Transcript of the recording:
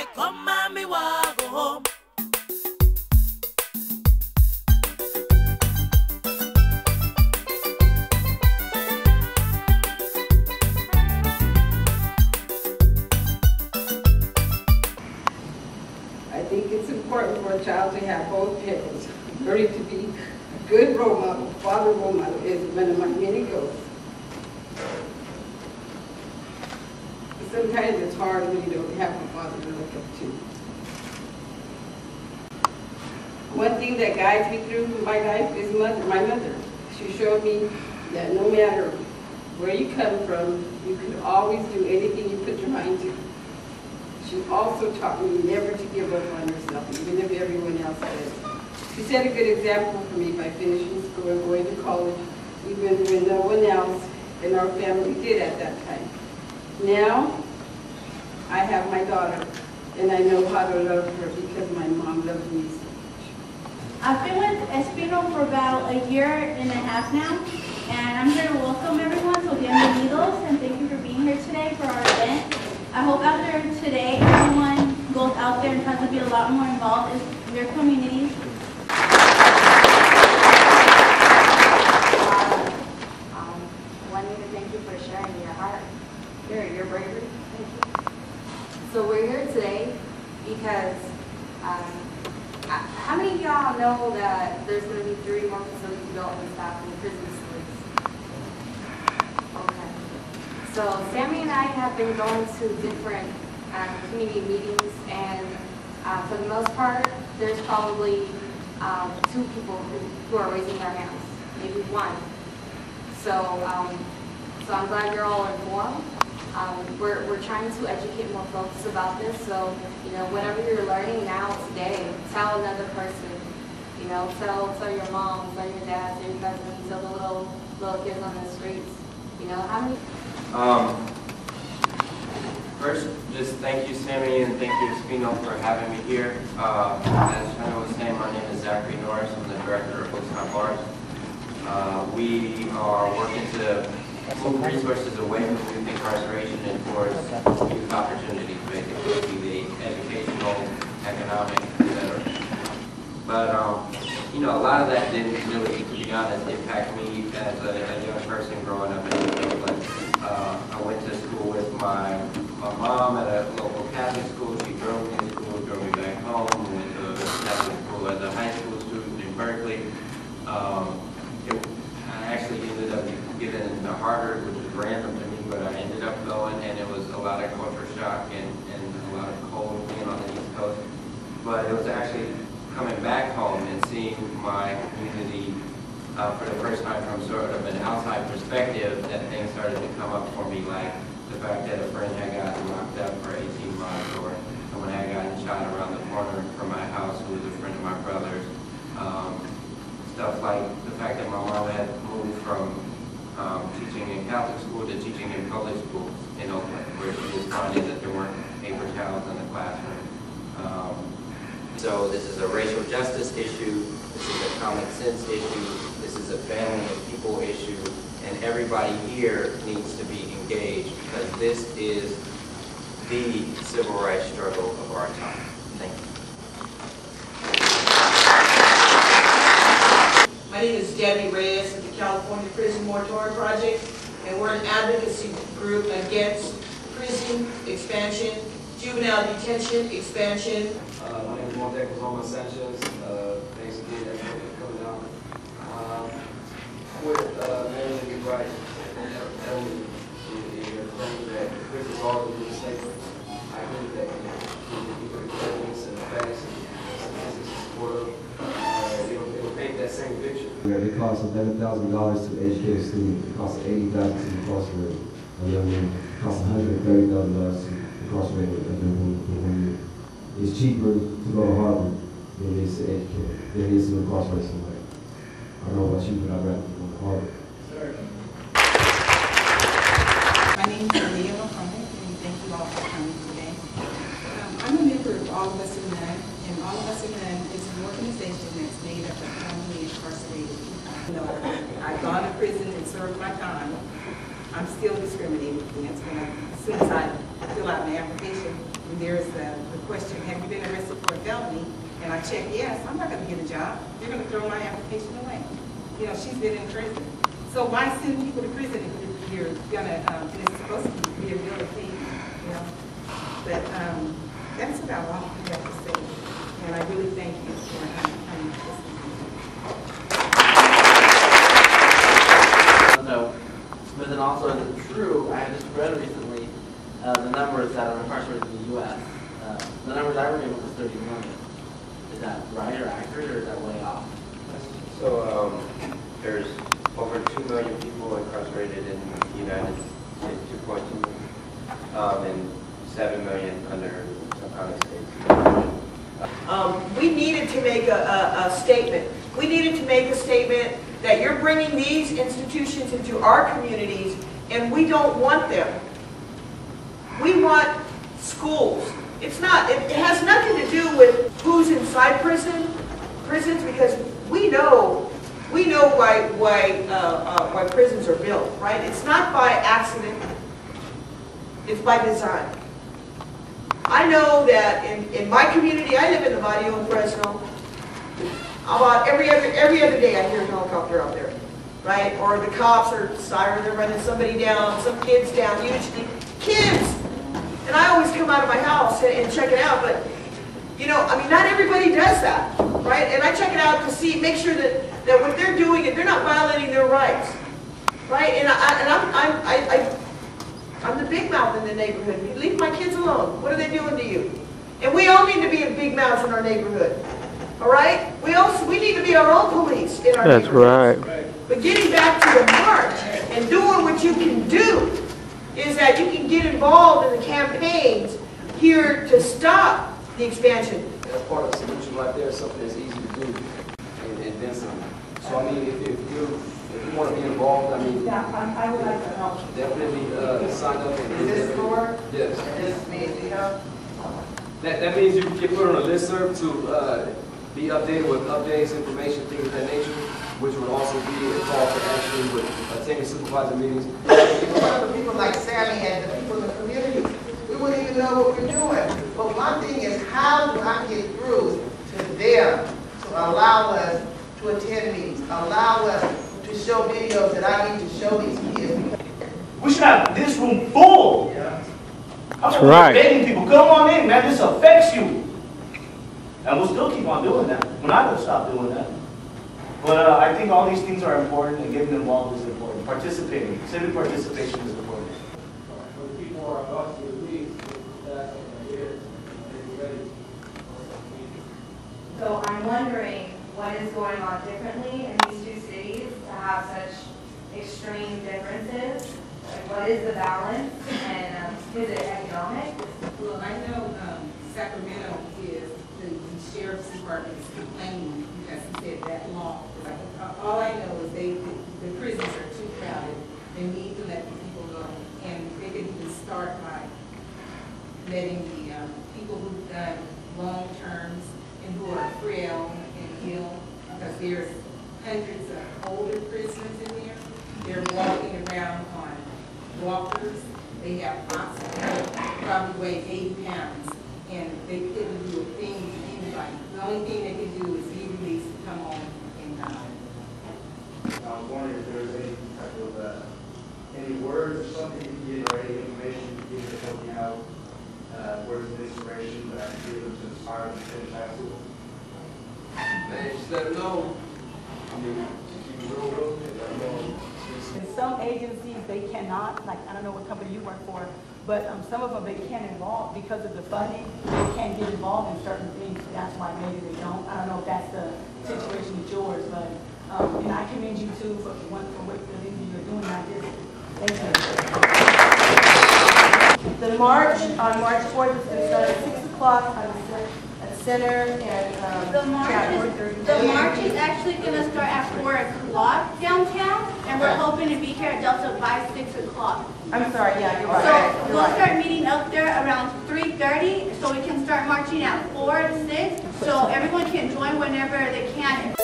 like, come mommy, walk go home. I think it's important for a child to have both parents. Learning to be a good role model, father role model, is one of my many goals. Sometimes it's hard when you don't have a father to look up to. One thing that guides me through my life is my mother. She showed me that no matter where you come from, you can always do anything you put your mind to. She also taught me never to give up on yourself, even if everyone else does. She set a good example for me by finishing school and going to college, even when no one else in our family did at that time. Now, I have my daughter, and I know how to love her because my mom loves me so much. I've been with Espino for about a year and a half now, and I'm here to welcome everyone to Bienvenidos, and thank you for being here today for our event. I hope after today, everyone goes out there and tries to be a lot more involved in their communities. Wanting to thank you for sharing your heart, your bravery. Thank you. So we're here today because how many of y'all know that there's going to be 3 more facilities built in the staff in the prison facilities? Okay. So Sammy and I have been going to different community meetings, and for the most part, there's probably 2 people who are raising their hands, maybe 1. So I'm glad you're all informed. We're trying to educate more folks about this. So, you know, whatever you're learning now today, tell another person. You know, tell your mom, tell your dad, tell your cousins, tell the little kids on the streets. You know, how many? First, just thank you, Sammy, and thank you, Espino, for having me here. As China was saying, my name is Zachary Norris. I'm the director of Books Not Bars. We are working to move resources away from youth incarceration and towards youth opportunities, basically, be they educational, economic, etc. But, you know, a lot of that didn't really, to be honest, impact me as a young person growing up in Oakland. I went to school with my mom at a local Catholic school. She drove me to school, drove me back home. We went to a Catholic school as a high school student in Berkeley. I actually ended up getting into Harvard, which was random to me, but I ended up going, and it was a lot of culture shock and a lot of cold being on the East Coast. But it was actually coming back home and seeing my community for the first time from sort of an outside perspective that things started to come up for me, like the fact that a friend had gotten locked up for 18 months, or someone had gotten shot around the corner from my house who was a friend of my brother's. Stuff like the fact that my mom had moved from teaching in Catholic school to teaching in public schools in Oakland, where she was finding that there weren't paper towels in the classroom. So this is a racial justice issue, this is a common sense issue, this is a family and people issue, and everybody here needs to be engaged because this is the civil rights struggle of our time. Thank you. My name is Debbie Reyes of the California Prison Moratorium Project, and we're an advocacy group against prison expansion, juvenile detention expansion. My name is COLLEGE.2010.wmv. Thanks again everyone for coming out. With managing your rights, and your claim that prison is all to be safer. I agree with that. You put the evidence and the facts and statistics to support them. It'll paint that same picture. It costs $11,000 to educate a student. It costs $80,000 to incarcerate a young man. It costs $130,000 to incarcerate a young woman for 1 year. It's cheaper to go to Harvard than it is to educate, than it is to incarcerate somebody. I don't know about you, but I'd rather go to Harvard. My name is Leah McCormick, and thank you all for coming today. I'm a member of All of Us in None, and All of Us in None is an organization that's made up of formerly incarcerated people. You know, I've gone to prison and served my time. I'm still discriminated against. As soon as I fill out my application, when there's the question, have you been arrested for a felony? And I check yes, I'm not going to get a job. They're going to throw my application away. You know, she's been in prison. So why send people to prison if you're going to, and it's supposed to be a rehabilitation, you know? But that's about all I have to say. And I really thank you for coming to listen to me. No, but then also is it true, I just read recently the numbers that are incarcerated in the U.S. The numbers I remember was 30 million. Is that right or accurate, or is that way off? So there's over 2 million people incarcerated in the United States, 2.2 million, and 7 million under some kind of states. We needed to make a statement. We needed to make a statement that you're bringing these institutions into our communities, and we don't want them. We want schools. It's not. It has nothing to do with who's inside prisons, because we know why prisons are built, right? It's not by accident. It's by design. I know that in my community, I live in the Barrio in Fresno. About every other day I hear a helicopter out there, right? Or the cops or sirens, they're running somebody down, some kids down, usually kids. And I always come out of my house and check it out, but you know, I mean, not everybody does that, right? And I check it out to make sure that what they're doing, they're not violating their rights, right? And I'm the big mouth in the neighborhood. You leave my kids alone. What are they doing to you? And we all need to be a big mouth in our neighborhood. All right? We need to be our own police in our neighborhood. That's right. But getting back to the march and doing what you can do is that you can get involved in the campaigns here to stop the expansion. That's part of the solution right there, something that's easy to do and then some. So I mean, if you want to be involved, I mean, Yeah, I would like to help. definitely sign up. And Is this for? Yes. This means you help? That means you can get put on a listserv to be updated with updates, information, things of that nature, which would also be a call for action with attending supervisor meetings. The people like Sammy and the people in the community, we wouldn't even know what we're doing. But one thing is, how do I get through to them to allow us to attend meetings, allow us to show videos that I need to show these kids? We should have this room full. That's right. Begging people, come on in, man. This affects you. And we'll still keep on doing that. We're not going to stop doing that. But I think all these things are important, and getting involved is important. Participating, civic participation is important. When people are about to leave, that's here, ready. So I'm wondering what is going on differently in these two cities to have such extreme differences. Like, what is the balance, and is it economic? Well, I know Sacramento is, the sheriff's department is complaining because he said that long. All I know is the prisons are too crowded. They need to let the people go, and they could even start by letting the people who've done long terms and who are frail and ill, because there's hundreds of older prisoners in there. They're walking around on walkers. They have oxygen, probably weigh 80 pounds, and they couldn't do a thing to anybody. The only thing they can do is be released to come home and die. I was wondering if there was any type of any words or something you can get, or any information you can get to help you out, words of inspiration that I can give them to inspire them to finish high school. Man, just let them know. I mean, keep it real, let them know. In some agencies, they cannot, like, I don't know what company you work for, but some of them, they can't involve because of the funding. They can't get involved in certain things. That's why maybe they don't. I don't know if that's the situation with yours, but and I commend you too for what the things you're doing. I just thank you. The march on March 4th is going to start at 6 o'clock at the center, and the march is actually going to start at 4 o'clock downtown, and we're hoping to be here at Delta by 6 o'clock. I'm sorry, yeah, you're right. So we'll start meeting up there around 3:30, so we can start marching at 4 to 6, so everyone can join whenever they can.